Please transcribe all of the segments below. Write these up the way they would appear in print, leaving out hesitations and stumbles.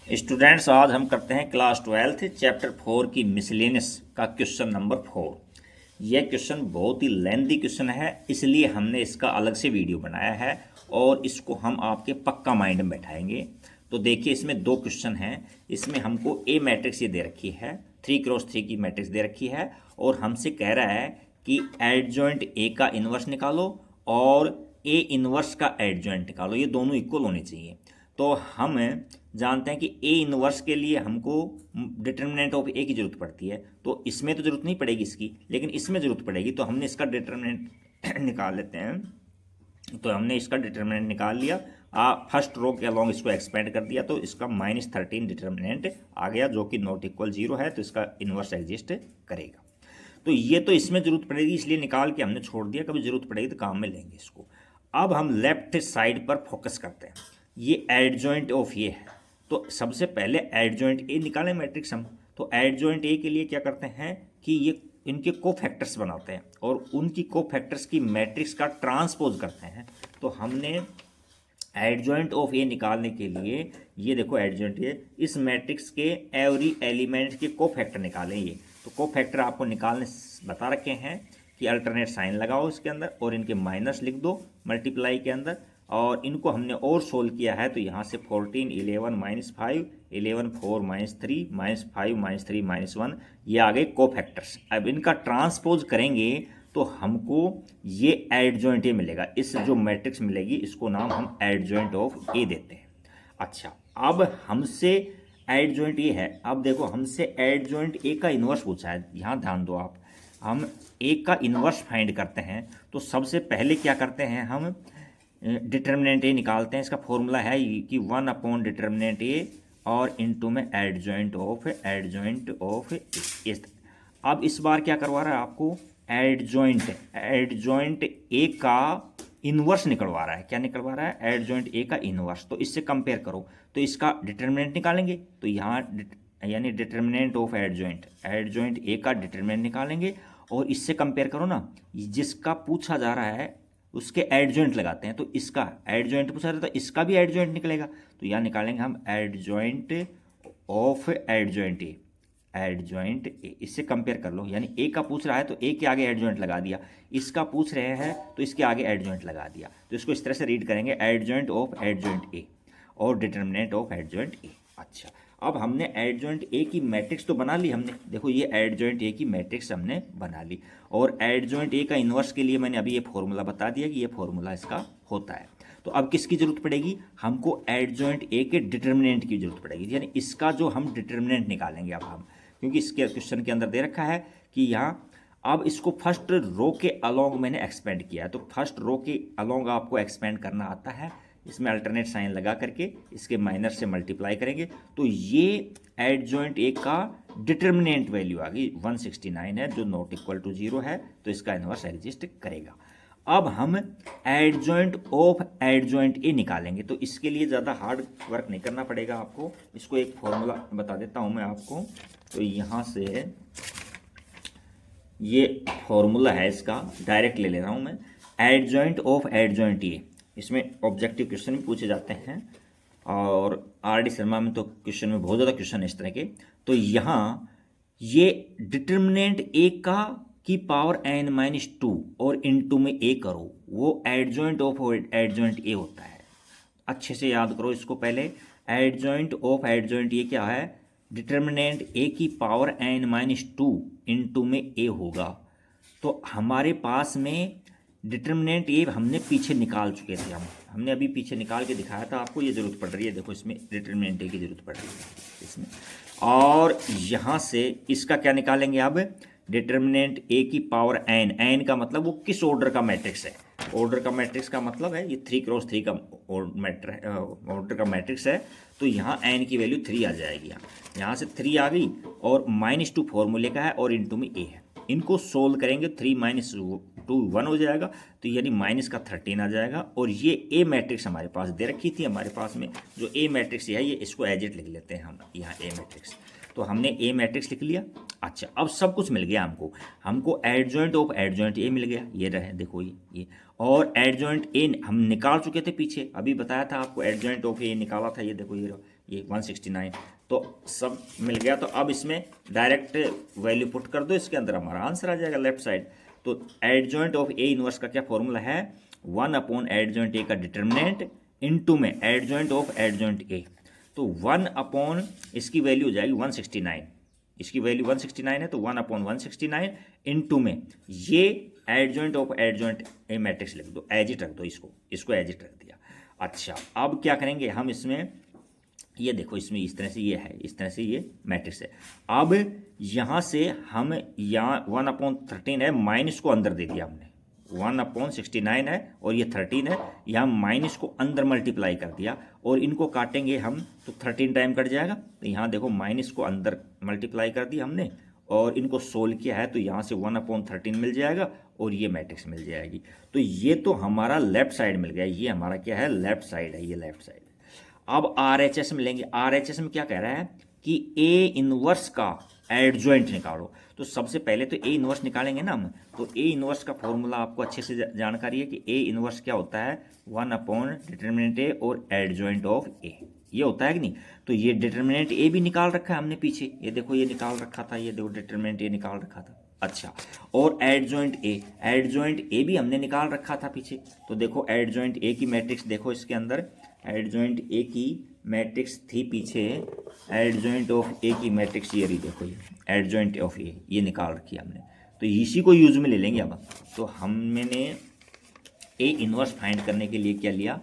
Students, आज हम करते हैं क्लास 12 चैप्टर 4 की मिसलेनियस का क्वेश्चन नंबर 4। यह क्वेश्चन बहुत ही लेंथी क्वेश्चन है, इसलिए हमने इसका अलग से वीडियो बनाया है और इसको हम आपके पक्का माइंड में बैठाएंगे। तो देखिए, इसमें दो क्वेश्चन हैं। इसमें हमको ए मैट्रिक्स ये दे रखी है, 3x3 की मैट्रिक्स दे रखी है और हमसे कह रहा है कि एडजॉइंट ए का इन्वर्स निकालो और ए इन्वर्स का एडजॉइंट निकालो, ये दोनों इक्वल होने चाहिए। तो हम जानते हैं कि ए इनवर्स के लिए हमको डिटर्मिनेंट ऑफ ए की ज़रूरत पड़ती है, तो इसमें तो ज़रूरत नहीं पड़ेगी इसकी, लेकिन इसमें ज़रूरत पड़ेगी। तो हमने इसका डिटर्मिनेंट निकाल लेते हैं। तो हमने इसका डिटर्मिनेंट निकाल लिया, फर्स्ट रो के अलॉन्ग इसको एक्सपेंड कर दिया, तो इसका -13 डिटर्मिनेंट आ गया, जो कि नॉट इक्वल 0 है, तो इसका इन्वर्स एग्जिस्ट करेगा। तो ये तो इसमें ज़रूरत पड़ेगी, इसलिए निकाल के हमने छोड़ दिया, कभी ज़रूरत पड़ेगी तो काम में लेंगे इसको। अब हम लेफ्ट साइड पर फोकस करते हैं। ये एडजॉइंट ऑफ ये है, तो सबसे पहले एडजॉइंट ए निकालें मैट्रिक्स हम। तो एडजॉइंट ए के लिए क्या करते हैं कि ये इनके कोफैक्टर्स बनाते हैं और उनकी कोफैक्टर्स की मैट्रिक्स का ट्रांसपोज करते हैं। तो हमने एडजॉइंट ऑफ ए निकालने के लिए ये देखो, एडजॉइंट ए, इस मैट्रिक्स के एवरी एलिमेंट के कोफैक्टर निकालें। ये तो कोफैक्टर आपको निकालने बता रखे हैं कि अल्टरनेट साइन लगाओ इसके अंदर और इनके माइनस लिख दो मल्टीप्लाई के अंदर, और इनको हमने और सोल्व किया है। तो यहाँ से 14 11 -5 11 4 -3 -5 -3 -1, ये आ गए कोफैक्टर्स। अब इनका ट्रांसपोज करेंगे तो हमको ये एडजॉइंट ए मिलेगा। इस जो मैट्रिक्स मिलेगी इसको नाम हम एडजॉइंट ऑफ ए देते हैं। अच्छा, अब हमसे एडजॉइंट ए है। अब देखो, हमसे एडजॉइंट ए का इन्वर्स पूछा है, यहाँ ध्यान दो आप। हम ए का इन्वर्स फाइंड करते हैं तो सबसे पहले क्या करते हैं, हम डिटर्मिनेंट ए निकालते हैं। इसका फॉर्मूला है कि 1 अपॉन डिटर्मिनेंट ए और इनटू में एडजॉइंट ऑफ ए। अब इस बार क्या करवा रहा है आपको, एडजॉइंट ए का इन्वर्स निकलवा रहा है। क्या निकलवा रहा है? एडजॉइंट ए का इन्वर्स। तो इससे कंपेयर करो, तो इसका डिटर्मिनेंट निकालेंगे। तो यहाँ यानी डिटर्मिनेंट ऑफ एडजॉइंट ए का डिटर्मिनेंट निकालेंगे और इससे कंपेयर करो ना, जिसका पूछा जा रहा है उसके एडजॉइंट लगाते हैं। तो इसका एडजॉइंट पूछा जाता है तो इसका भी एडजॉइंट निकलेगा। तो यहाँ निकालेंगे हम एडजॉइंट ऑफ एडजॉइंट ए, इससे कंपेयर कर लो। यानी ए का पूछ रहा है तो ए के आगे एडजॉइंट लगा दिया, इसका पूछ रहे हैं तो इसके आगे एडजॉइंट लगा दिया। तो इसको इस तरह से रीड करेंगे, एडजॉइंट ऑफ एडजॉइंट ए और डिटर्मिनेंट ऑफ एडजॉइंट ए। अच्छा, अब हमने एडजॉइंट ए की मैट्रिक्स तो बना ली हमने। देखो, ये एडजॉइंट ए की मैट्रिक्स हमने बना ली और एडजॉइंट ए का इन्वर्स के लिए मैंने अभी ये फॉर्मूला बता दिया कि ये फॉर्मूला इसका होता है। तो अब किसकी जरूरत पड़ेगी? हमको एडजॉइंट ए के डिटर्मिनेंट की जरूरत पड़ेगी, यानी इसका जो हम डिटर्मिनेंट निकालेंगे अब हम, क्योंकि इसके क्वेश्चन के अंदर दे रखा है कि यहाँ अब इसको फर्स्ट रो के अलोंग मैंने एक्सपेंड किया है। तो फर्स्ट रो के अलोंग आपको एक्सपेंड करना आता है, इसमें अल्टरनेट साइन लगा करके इसके माइनस से मल्टीप्लाई करेंगे। तो ये एडजॉइंट ए का डिटर्मिनेंट वैल्यू आ गई 169 है, जो नॉट इक्वल टू 0 है, तो इसका इन्वर्स एग्जिस्ट करेगा। अब हम एडजॉइंट ऑफ एडजॉइंट ए निकालेंगे। तो इसके लिए ज़्यादा हार्ड वर्क नहीं करना पड़ेगा आपको। इसको एक फॉर्मूला बता देता हूँ मैं आपको। तो यहाँ से ये फॉर्मूला है, इसका डायरेक्ट ले रहा हूँ मैं। एडजॉइंट ऑफ एडजॉइंट ए, इसमें ऑब्जेक्टिव क्वेश्चन भी पूछे जाते हैं और आर डी शर्मा में तो क्वेश्चन में बहुत ज़्यादा क्वेश्चन है इस तरह के। तो यहाँ ये डिटर्मिनेंट ए का की पावर n-2 और इनटू में ए करो, वो एडजॉइंट ऑफ एडजॉइंट ए होता है। अच्छे से याद करो इसको पहले। एडजॉइंट ऑफ एडजॉइंट ए क्या है? डिटर्मिनेंट ए की पावर n-2 इनटू में ए होगा। तो हमारे पास में डिटर्मिनेंट ए हमने पीछे निकाल चुके थे, हमने अभी पीछे निकाल के दिखाया था आपको। ये ज़रूरत पड़ रही है, देखो इसमें डिटर्मिनेंट ए की ज़रूरत पड़ रही है इसमें। और यहाँ से इसका क्या निकालेंगे अब? डिटर्मिनेंट ए की पावर n का मतलब वो किस ऑर्डर का मैट्रिक्स है। ऑर्डर का मैट्रिक्स का मतलब है ये 3x3 का ऑर्डर का मैट्रिक्स है। तो यहाँ n की वैल्यू 3 आ जाएगी। यहाँ से 3 आ गई और -2 फॉर्मूले का है और इनटू में a है। इनको सोल्व करेंगे, 3 - 2 1 हो जाएगा, तो यानी माइनस का 13 आ जाएगा। और ये ए मैट्रिक्स हमारे पास दे रखी थी, हमारे पास में जो ए मैट्रिक्स है ये, इसको एजिट लिख लेते हैं हम यहाँ ए मैट्रिक्स। तो हमने ए मैट्रिक्स लिख लिया। अच्छा, अब सब कुछ मिल गया हमको एडजॉइंट ऑफ एडजॉइंट ए मिल गया, ये रहे देखो ये। और एडजॉइंट ए हम निकाल चुके थे पीछे, अभी बताया था आपको एडजॉइंट ऑफ ए निकाला था, ये देखो ये 169, तो सब मिल गया। तो अब इसमें डायरेक्ट वैल्यू पुट कर दो, इसके अंदर हमारा आंसर आ जाएगा लेफ्ट साइड। तो एडजॉइंट ऑफ ए इनवर्स का क्या फॉर्मूला है, 1 एडजॉइंट ए का डिटर्मिनेंट इनटू में एडजॉइंट ऑफ एडजॉइंट ए। तो 1 इसकी वैल्यू हो जाएगी 169, इसकी वैल्यू 169 है, तो 1/169 इनटू में ये adjoint of adjoint A matrix लिख दो, एज इट रख दो, इसको एज इट रख दिया। अच्छा, अब क्या करेंगे हम इसमें, ये देखो इसमें इस तरह से ये है, इस तरह से ये मैट्रिक्स है। अब यहाँ से हम यहाँ 1/13 है, माइनस को अंदर दे दिया हमने, 1/69 है और ये 13 है, यहाँ माइनस को अंदर मल्टीप्लाई कर दिया और इनको काटेंगे हम तो 13 टाइम कट जाएगा। तो यहाँ देखो माइनस को अंदर मल्टीप्लाई कर दिया हमने और इनको सोल्व किया है, तो यहाँ से 1/13 मिल जाएगा और ये मैट्रिक्स मिल जाएगी। तो ये तो हमारा लेफ्ट साइड मिल गया, ये हमारा क्या है, लेफ्ट साइड है, ये लेफ्ट साइड। अब RHS में लेंगे, RHS में क्या कह रहा है कि ए इनवर्स का एडजॉइंट निकालो। तो सबसे पहले तो ए इनवर्स निकालेंगे ना हम, तो ए इनवर्स का फॉर्मूला आपको अच्छे से जानकारी है कि ए इनवर्स क्या होता है, 1/डिटर्मिनेंट ए और एडजॉइंट ऑफ ए, ये होता है कि नहीं। तो ये डिटर्मिनेंट ए भी निकाल रखा है हमने पीछे, ये देखो ये निकाल रखा था, ये देखो डिटर्मिनेंट ए निकाल रखा था। अच्छा, और एडजॉइंट ए भी हमने निकाल रखा था पीछे। तो देखो एडजॉइंट ए की मैट्रिक्स देखो, इसके अंदर एडजॉइंट ए की मैट्रिक्स थी पीछे, एडजॉइंट ऑफ ए की मैट्रिक्स ये रही, देखो ये एडजॉइंट ऑफ ए, ये निकाल रखी हमने। तो इसी को यूज में ले लेंगे अब। तो मैंने ए इनवर्स फाइंड करने के लिए क्या लिया,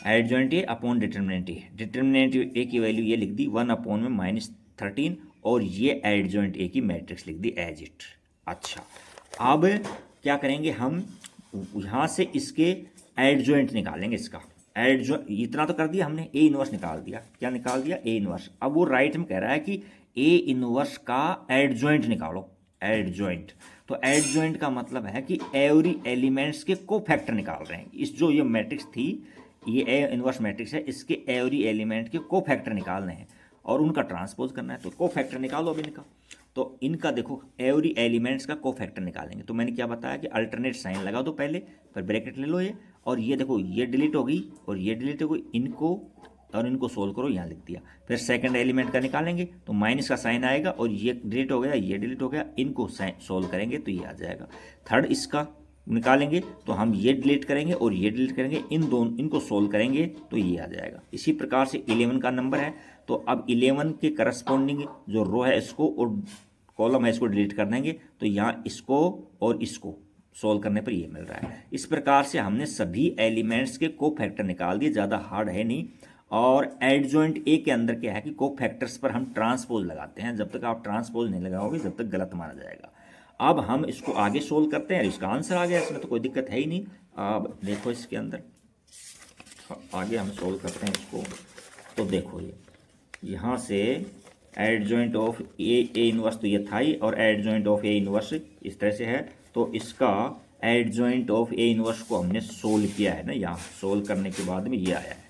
adjoint A upon determinant A. Determinant A की वैल्यू ये लिख दी 1/13 और ये एडजॉइंट ए की मैट्रिक्स लिख दी एज इट। अच्छा, अब क्या करेंगे हम, यहाँ से इसके एडजॉइंट निकालेंगे, इसका इतना तो कर दिया हमने, ए इनवर्स निकाल दिया। क्या निकाल दिया, ए इनवर्स। अब वो राइट में कह रहा है कि ए इनवर्स का एडजॉइंट निकालो, एडजॉइंट। तो एडजॉइंट का मतलब है कि एवरी एलिमेंट्स के कोफैक्टर निकाल रहे हैं। इस जो ये मैट्रिक्स थी, ये ए इनवर्स मैट्रिक्स है, इसके एवरी एलिमेंट के कोफैक्टर निकालने हैं और उनका ट्रांसपोज करना है। तो कोफैक्टर निकालो अभी इनका। तो इनका देखो एवरी एलिमेंट्स का कोफैक्टर निकालेंगे। तो मैंने क्या बताया कि अल्टरनेट साइन लगा दो पहले, फिर ब्रैकेट ले लो ये, और ये देखो ये डिलीट हो गई और ये डिलीट हो गई, इनको और इनको सोल्व करो, यहाँ लिख दिया। फिर सेकंड एलिमेंट का निकालेंगे तो माइनस का साइन आएगा और ये डिलीट हो गया, ये डिलीट हो गया, इनको सोल्व करेंगे तो ये आ जाएगा। थर्ड इसका निकालेंगे तो हम ये डिलीट करेंगे और ये डिलीट करेंगे, इनको सोल्व करेंगे तो ये आ जाएगा। इसी प्रकार से 11 का नंबर है, तो अब 11 के करस्पॉन्डिंग जो रो है इसको और कॉलम है इसको डिलीट कर देंगे, तो यहाँ इसको और इसको सोल्व करने पर ये मिल रहा है। इस प्रकार से हमने सभी एलिमेंट्स के कोफैक्टर निकाल दिए, ज़्यादा हार्ड है नहीं। और एडजॉइंट ए के अंदर क्या है कि कोफैक्टर्स पर हम ट्रांसपोज लगाते हैं, जब तक आप ट्रांसपोज नहीं लगाओगे जब तक गलत माना जाएगा। अब हम इसको आगे सोल्व करते हैं, इसका आंसर आ गया, इसमें तो कोई दिक्कत है ही नहीं। अब देखो इसके अंदर आगे हम सोल्व करते हैं इसको। तो देखो ये यहाँ से एडजॉइंट ऑफ ए इनवर्स तो ये था ही, और एडजॉइंट ऑफ ए इनवर्स इस तरह से है। तो इसका एडजॉइंट ऑफ ए इनवर्स को हमने सोल्व किया है ना, यहाँ सोल्व करने के बाद में ये आया है।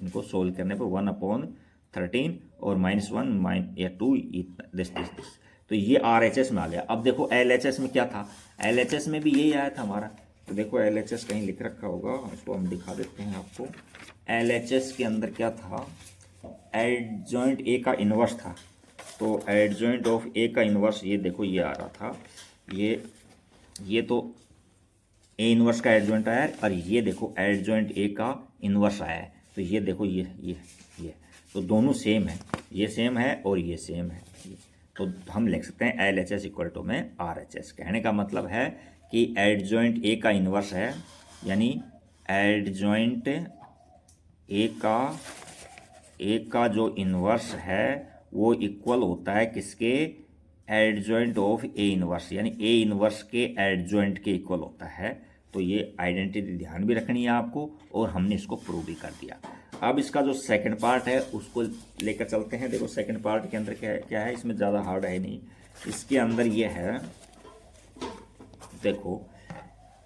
इनको सोल्व करने पर 1/13 और -1 -2 दिस। तो ये RHS में आ गया। अब देखो LHS में क्या था, LHS में भी यही आया था हमारा। तो देखो LHS कहीं लिख रखा होगा, इसको हम दिखा देते हैं आपको। LHS के अंदर क्या था, एडजॉइंट ए का इनवर्स था। तो एडजॉइंट ऑफ ए का इनवर्स ये देखो ये आ रहा था, ये तो ए इनवर्स का एडजॉइंट आया है, और ये देखो एडजॉइंट ए का इनवर्स आया है। तो ये देखो ये तो दोनों सेम है, ये सेम है और ये सेम है। तो हम लिख सकते हैं LHS इक्वल टू में RHS। कहने का मतलब है कि एडजॉइंट ए का इनवर्स है, यानी एडजॉइंट ए का जो इनवर्स है वो इक्वल होता है किसके, एडजॉइंट ऑफ ए इनवर्स, यानी ए इनवर्स के एडजॉइंट के इक्वल होता है। तो ये आइडेंटिटी ध्यान भी रखनी है आपको, और हमने इसको प्रूव भी कर दिया। अब इसका जो सेकंड पार्ट है उसको लेकर चलते हैं। देखो सेकंड पार्ट के अंदर क्या है, इसमें ज़्यादा हार्ड है नहीं। इसके अंदर ये है, देखो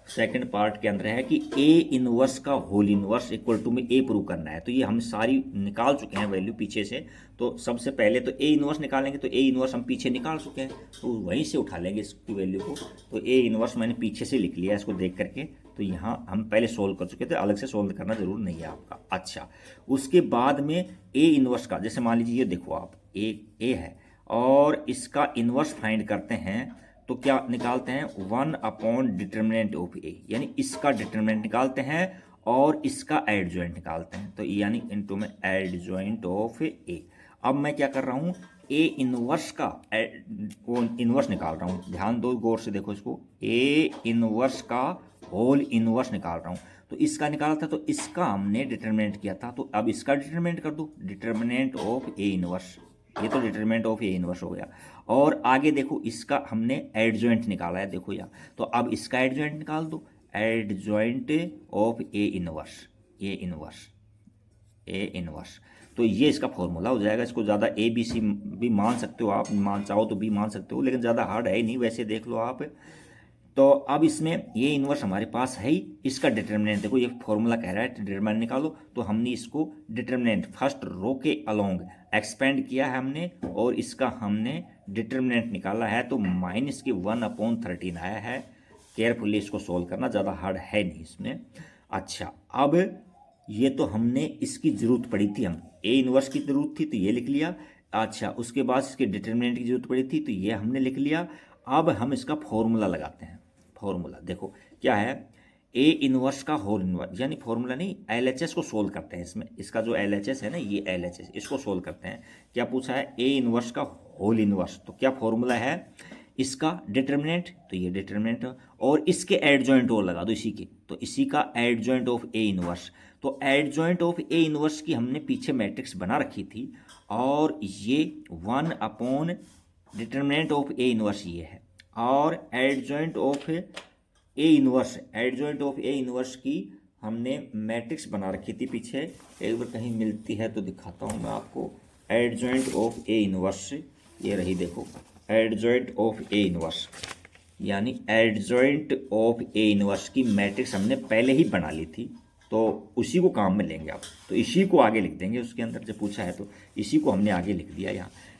सेकंड पार्ट के अंदर है कि ए इनवर्स का होल इनवर्स इक्वल टू में ए प्रूव करना है। तो ये हम सारी निकाल चुके हैं वैल्यू पीछे से। तो सबसे पहले तो ए इनवर्स निकालेंगे, तो ए इनवर्स हम पीछे निकाल चुके हैं, तो वहीं से उठा लेंगे इसकी वैल्यू को। तो ए इनवर्स मैंने पीछे से लिख लिया इसको देख करके। तो यहाँ हम पहले सोल्व कर चुके थे, अलग से सोल्व करना जरूर नहीं है आपका। अच्छा, उसके बाद में ए इनवर्स का, जैसे मान लीजिए ये देखो आप ए है और इसका इनवर्स फाइंड करते हैं तो क्या निकालते हैं 1 अपॉन डिटर्मिनेंट ऑफ ए, यानी इसका डिटर्मिनेंट निकालते हैं और इसका एडजॉइंट निकालते हैं, तो यानी इनटू में एडजॉइंट ऑफ ए। अब मैं क्या कर रहा हूँ, ए इनवर्स का वो इनवर्स निकाल रहा हूँ, ध्यान दो गौर से देखो इसको, ए इनवर्स का होल इनवर्स निकाल रहा हूँ। तो इसका निकाला था तो इसका हमने डिटर्मिनेंट किया था, तो अब इसका डिटर्मिनेंट कर दो, डिटर्मिनेंट ऑफ ए इनवर्स, ये तो डिटर्मिनेंट ऑफ ए इनवर्स हो गया। और आगे देखो इसका हमने एडजॉइंट निकाला है, देखो यहाँ, तो अब इसका एडजॉइंट निकाल दो, adjoint of A inverse, A inverse, A inverse. तो ये इसका फॉर्मूला हो जाएगा। इसको ज़्यादा ए बी सी भी मान सकते हो आप, मान चाहो तो बी मान सकते हो, लेकिन ज़्यादा हार्ड है नहीं, वैसे देख लो आप। तो अब इसमें ये इनवर्स हमारे पास है ही, इसका डिटर्मिनेंट देखो, ये फॉर्मूला कह रहा है डिटर्मिनेंट निकालो, तो हमने इसको डिटर्मिनेंट फर्स्ट रो के अलोंग एक्सपेंड किया है हमने और इसका हमने डिटर्मिनेंट निकाला है, तो माइनस के 1/13 आया है। केयरफुली इसको सोल्व करना, ज़्यादा हार्ड है नहीं इसमें। अच्छा, अब ये तो हमने इसकी ज़रूरत पड़ी थी, हम ए इनवर्स की ज़रूरत थी तो ये लिख लिया। अच्छा, उसके बाद इसके डिटर्मिनेंट की ज़रूरत पड़ी थी तो ये हमने लिख लिया। अब हम इसका फॉर्मूला लगाते हैं। फॉर्मूला देखो क्या है, ए इनवर्स का होल इनवर्स, यानी फॉर्मूला नहीं, एलएचएस को सोल्व करते हैं इसमें। इसका जो एलएचएस है ना, ये एलएचएस, इसको सोल्व करते हैं। क्या पूछा है, ए इनवर्स का होल इनवर्स, तो क्या फॉर्मूला है इसका, डिटर्मिनेंट, तो ये डिटर्मिनेंट, और इसके एडजॉइंट और लगा दो इसी के, तो इसी का एडजॉइंट ऑफ ए इनवर्स। तो एडजॉइंट ऑफ ए इनवर्स की हमने पीछे मैट्रिक्स बना रखी थी, और ये 1 upon determinant of A inverse ये है, और adjoint of A inverse, adjoint of A inverse की हमने मैट्रिक्स बना रखी थी पीछे, एक बार कहीं मिलती है तो दिखाता हूँ मैं आपको। एडजॉइंट ऑफ ए इनवर्स ये रही, देखो एडजॉइंट ऑफ ए इनवर्स, यानी एडजॉइंट ऑफ ए इनवर्स की मैट्रिक्स हमने पहले ही बना ली थी, तो उसी को काम में लेंगे आप, तो इसी को आगे लिख देंगे। उसके अंदर जब पूछा है तो इसी को हमने आगे लिख दिया।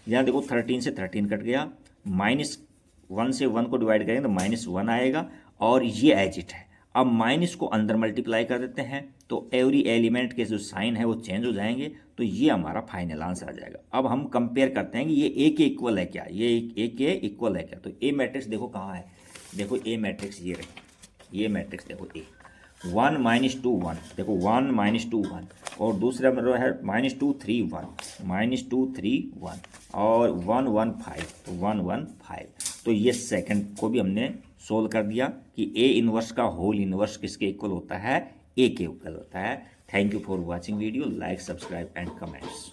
यहाँ देखो 13 से 13 कट गया, -1 से 1 को डिवाइड करेंगे तो -1 आएगा, और ये एज इट है। अब माइनस को अंदर मल्टीप्लाई कर देते हैं तो एवरी एलिमेंट के जो साइन है वो चेंज हो जाएंगे, तो ये हमारा फाइनल आंसर आ जाएगा। अब हम कंपेयर करते हैं कि ये ए के इक्वल है क्या, ये ए के इक्वल है क्या। तो ए मैट्रिक्स देखो कहाँ है, देखो ए मैट्रिक्स ये रही, ये मैट्रिक्स देखो ए 1 -2 1, देखो 1 -2 1, और दूसरा मतलब है -2 3 1, -2 3 1, और 1 1 5, तो 1 1 5। तो ये सेकंड को भी हमने सोल्व कर दिया कि ए इनवर्स का होल इनवर्स किसके इक्वल होता है, ए के इक्वल होता है। Thank you for watching video, like subscribe and comments.